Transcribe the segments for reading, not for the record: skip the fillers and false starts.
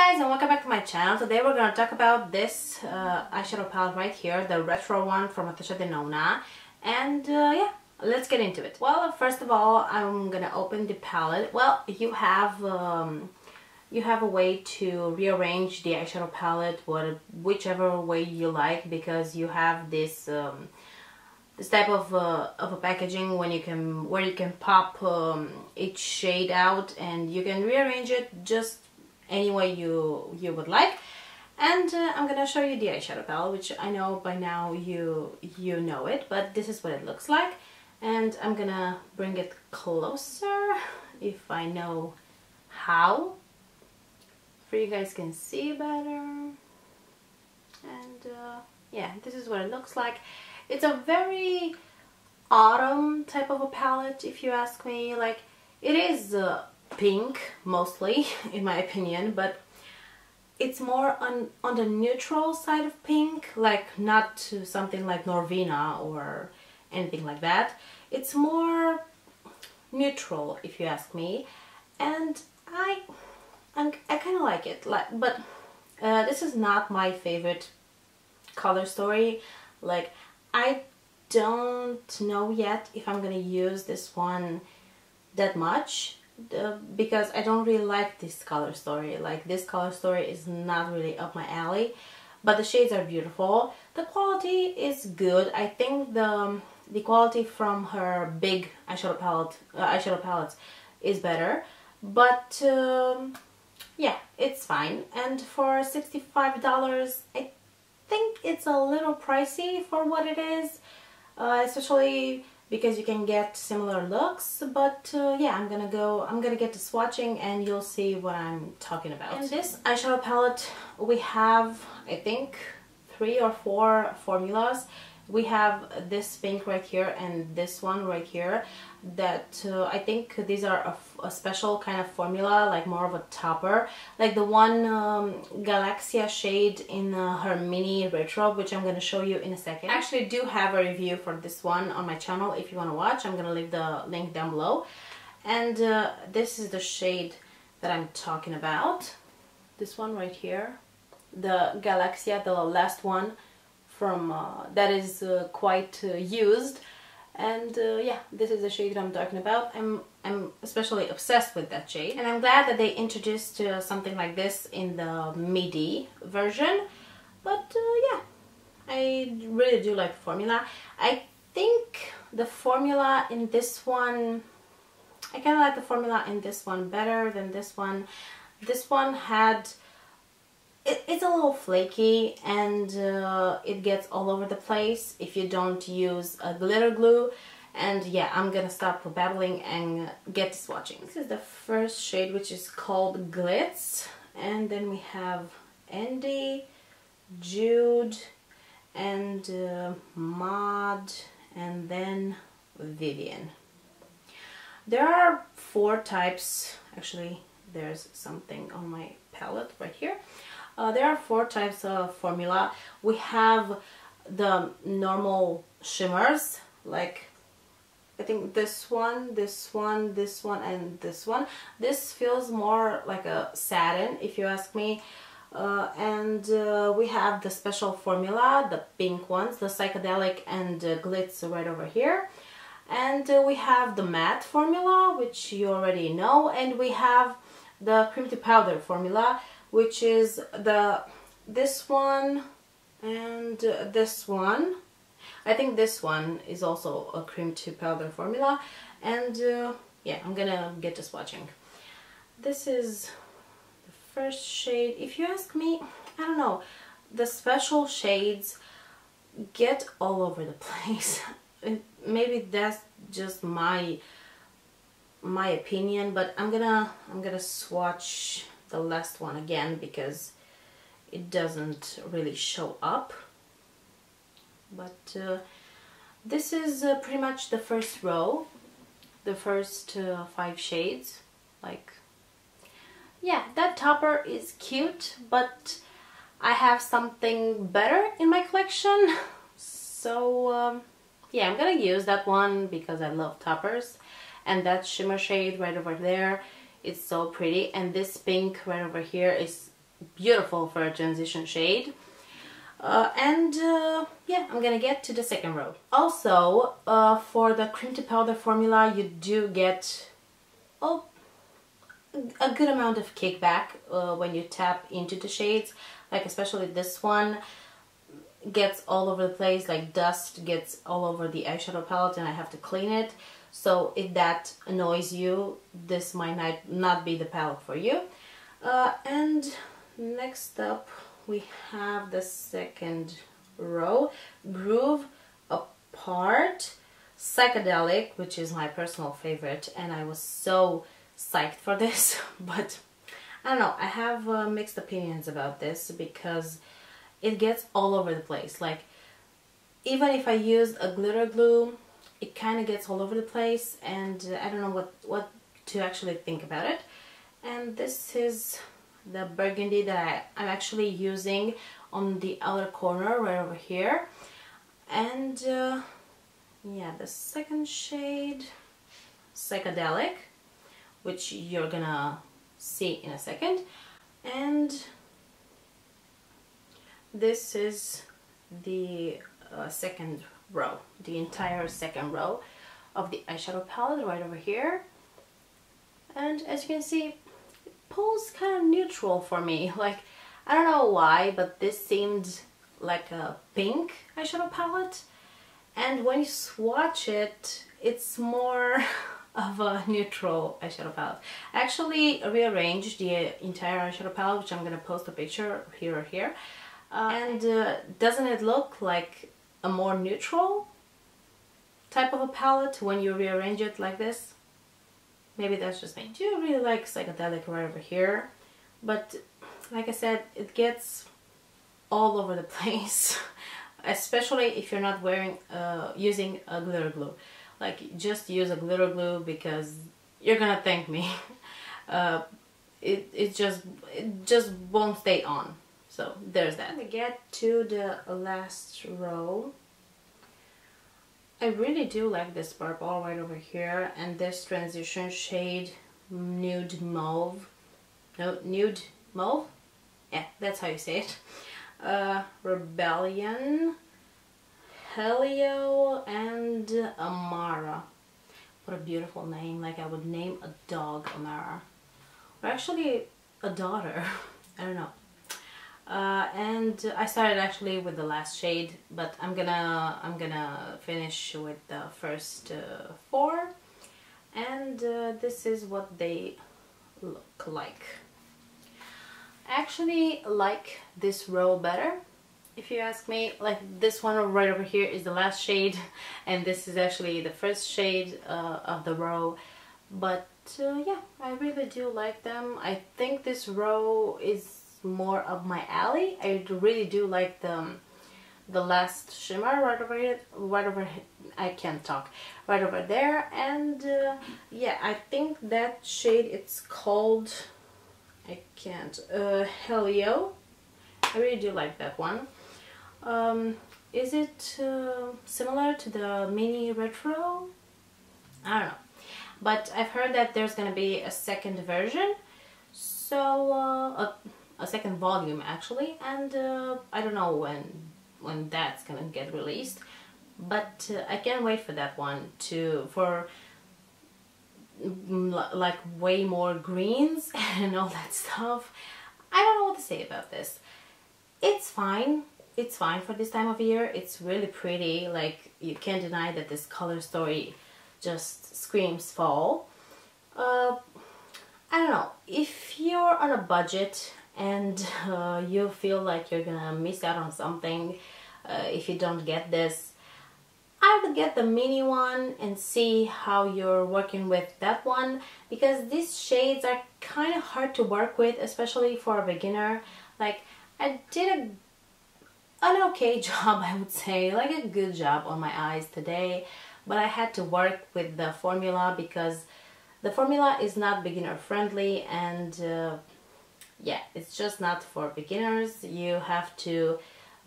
guys, and welcome back to my channel. Today we're going to talk about this eyeshadow palette right here, the retro one from Natasha Denona. And yeah, let's get into it. Well, first of all, I'm going to open the palette. Well, you have a way to rearrange the eyeshadow palette whichever way you like, because you have this this type of a packaging where you can pop each shade out, and you can rearrange it just any way you would like. And I'm gonna show you the eyeshadow palette, which I know by now you know it, but this is what it looks like. And I'm gonna bring it closer if I know how, for you guys can see better. And yeah, this is what it looks like. It's a very autumn type of a palette, if you ask me. Like, it is pink mostly in my opinion, but it's more on the neutral side of pink, like not something like Norvina or anything like that. It's more neutral, if you ask me, and I kind of like it. But this is not my favorite color story. Like, I don't know yet if I'm gonna use this one that much, because I don't really like this color story. Like, this color story is not really up my alley, but the shades are beautiful. The quality is good. I think the quality from her big eyeshadow palettes is better, but yeah, it's fine. And for $65, I think it's a little pricey for what it is, especially because you can get similar looks. But yeah, I'm gonna get to swatching and you'll see what I'm talking about. In this eyeshadow palette we have, I think, 3 or 4 formulas. We have this pink right here and this one right here, that I think these are a special kind of formula, like more of a topper, like the one Galaxia shade in her mini retro, which I'm going to show you in a second. I actually do have a review for this one on my channel if you want to watch. I'm going to leave the link down below. And this is the shade that I'm talking about, this one right here, the Galaxia, the last one from that is quite used. And yeah, this is the shade that I'm talking about. I'm especially obsessed with that shade, and I'm glad that they introduced something like this in the midi version. But yeah, I really do like the formula. I think the formula in this one, I kind of like the formula in this one better than this one. This one had, it's a little flaky, and it gets all over the place if you don't use a glitter glue. And yeah, I'm gonna stop babbling and get to swatching. This is the first shade, which is called Glitz, and then we have Andy, Jude, and Maud, and then Vivian. There are 4 types, actually there's something on my palette right here. There are 4 types of formula. We have the normal shimmers, like I think this one, this one, this one, and this one. This feels more like a satin, if you ask me. And we have the special formula, the pink ones, the psychedelic and glitz right over here. And we have the matte formula, which you already know, and we have the cream to powder formula, which is this one and this one. I think this one is also a cream to powder formula. And yeah, I'm gonna get to swatching. This is the first shade. If you ask me, I don't know, the special shades get all over the place. Maybe that's just my opinion, but I'm gonna swatch the last one again because it doesn't really show up. But this is pretty much the first row, the first 5 shades. Like, yeah, that topper is cute, but I have something better in my collection. So yeah, I'm gonna use that one because I love toppers. And that shimmer shade right over there, it's so pretty. And this pink right over here is beautiful for a transition shade. Yeah, I'm gonna get to the second row. Also, for the cream to powder formula, you do get a good amount of kickback when you tap into the shades. Like especially this one gets all over the place, like dust gets all over the eyeshadow palette and I have to clean it. So if that annoys you, this might not be the palette for you. And next up we have the second row, Groove Apart, Psychedelic, which is my personal favorite, and I was so psyched for this, but I don't know, I have mixed opinions about this because it gets all over the place. Like, even if I use a glitter glue, it kind of gets all over the place, and I don't know what to actually think about it. And this is the burgundy that I'm actually using on the outer corner right over here. And yeah, the second shade, Psychedelic, which you're gonna see in a second. And this is the second row, the entire second row of the eyeshadow palette right over here. And as you can see, it pulls kind of neutral for me. Like, I don't know why, but this seemed like a pink eyeshadow palette, and when you swatch it, it's more of a neutral eyeshadow palette. I actually rearranged the entire eyeshadow palette, which I'm gonna post a picture here or here. And doesn't it look like a more neutral type of a palette when you rearrange it like this? Maybe that's just me. I do really like Psychedelic right over here, but like I said, it gets all over the place, especially if you're not wearing using a glitter glue. Like, just use a glitter glue because you're gonna thank me. It just won't stay on. So there's that. We get to the last row. I really do like this purple right over here, and this transition shade, nude mauve. No, nude mauve? Yeah, that's how you say it. Rebellion, Helio, and Amara. What a beautiful name. Like, I would name a dog Amara. Or actually a daughter. I don't know. And I started actually with the last shade, but I'm gonna finish with the first 4, and this is what they look like. I actually like this row better, if you ask me. Like, this one right over here is the last shade, and this is actually the first shade of the row. But yeah, I really do like them. I think this row is more of my alley. I really do like the last shimmer right over here, I can't talk, right over there. And yeah, I think that shade, it's called, I can't, Helio. I really do like that one. Is it similar to the mini retro? I don't know, but I've heard that there's gonna be a second version, so a second volume actually, and I don't know when that's gonna get released, but I can't wait for that one for like way more greens and all that stuff. I don't know what to say about this. It's fine. It's fine for this time of year. It's really pretty. Like, you can't deny that this color story just screams fall. I don't know, if you're on a budget and you feel like you're gonna miss out on something if you don't get this, I would get the mini one and see how you're working with that one, because these shades are kind of hard to work with, especially for a beginner. Like, I did an okay job, I would say, like a good job on my eyes today, but I had to work with the formula because the formula is not beginner friendly, and yeah, it's just not for beginners. You have to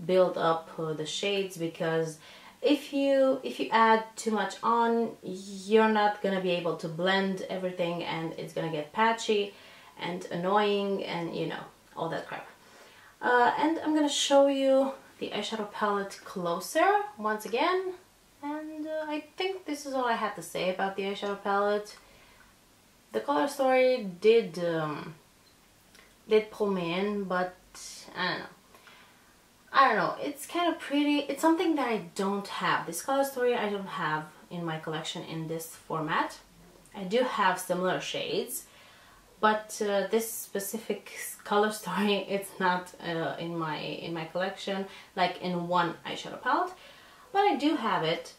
build up the shades, because if you add too much on, you're not gonna be able to blend everything, and it's gonna get patchy and annoying, and you know, all that crap. And I'm gonna show you the eyeshadow palette closer once again, and I think this is all I have to say about the eyeshadow palette. The color story did pull me in, but I don't know, it's kind of pretty. It's something that I don't have. This color story I don't have in my collection in this format. I do have similar shades, but this specific color story, it's not in my collection, like in one eyeshadow palette, but I do have it.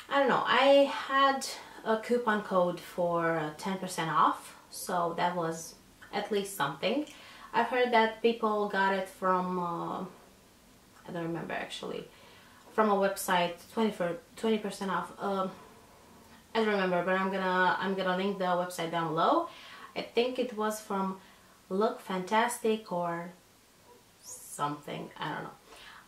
I don't know, I had a coupon code for 10% off, so that was at least something. I've heard that people got it from I don't remember actually, from a website, 20% off. I don't remember, but I'm gonna link the website down below. I think it was from Look Fantastic or something, I don't know.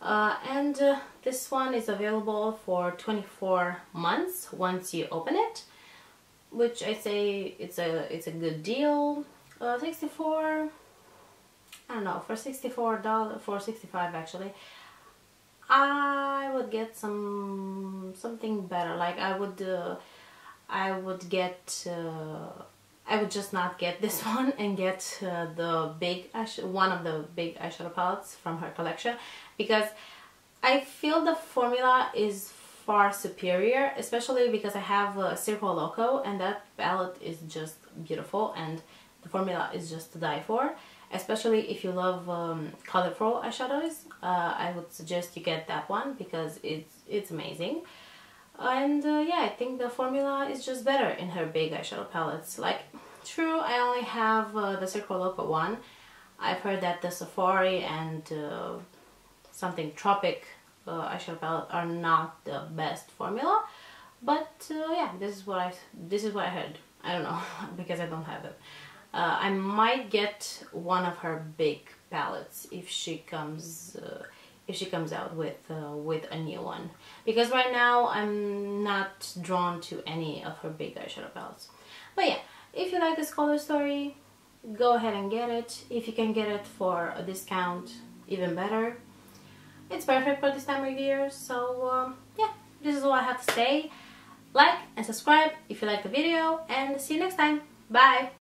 And this one is available for 24 months once you open it, which I say it's a good deal. 64, I don't know, for $64, for $65 actually, I would get something better. Like I would just not get this one and get the big one of the big eyeshadow palettes from her collection, because I feel the formula is far superior, especially because I have a Circo Loco and that palette is just beautiful and the formula is just to die for. Especially if you love colorful eyeshadows, I would suggest you get that one because it's amazing. And yeah, I think the formula is just better in her big eyeshadow palettes. Like, true, I only have the Circo Loco one. I've heard that the Safari and something Tropic eyeshadow palette are not the best formula, but yeah, this is what I heard. I don't know because I don't have it. I might get one of her big palettes if she comes out with a new one, because right now I'm not drawn to any of her big eyeshadow palettes. But yeah, if you like this color story, go ahead and get it. If you can get it for a discount, even better. It's perfect for this time of year. So yeah, this is all I have to say. Like and subscribe if you like the video, and see you next time. Bye!